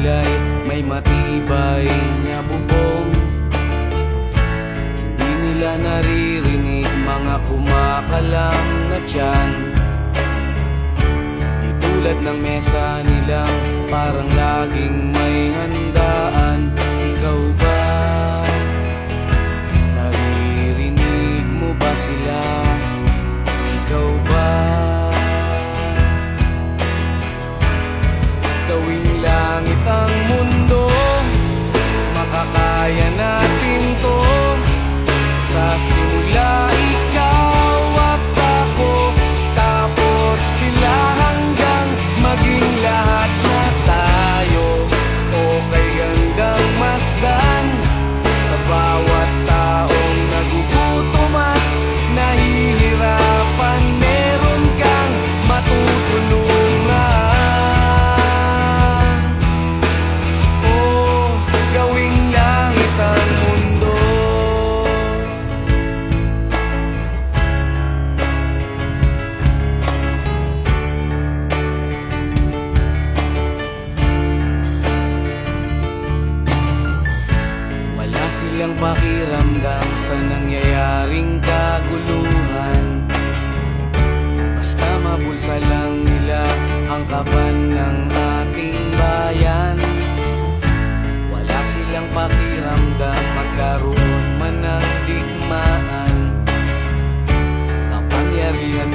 sila'y may matibay na bubong. Hindi nila naririnig mga kumakalam na tiyan. Di tulad ng mesa nilang parang laging may handaan. Ikaw ba? Naririnig mo ba sila? Ikaw ba? Gawing langit ang mundo, makakaya natin to. Sa simula ikaw at ako, tapos sila hanggang maging lahat na tayo. Okay hanggang masdan sa bawat taong nagugutom at nahihirapan. Meron kang matutulungan. Oh, gawing langit ang mundo. Wala silang pakiramdam sa nangyayaring kaguluhan. Basta mabulsa lang nila ang kaban ng ating bayan. Wala silang pakiramdam magkaroon man ng digmaan. Kapangyarihan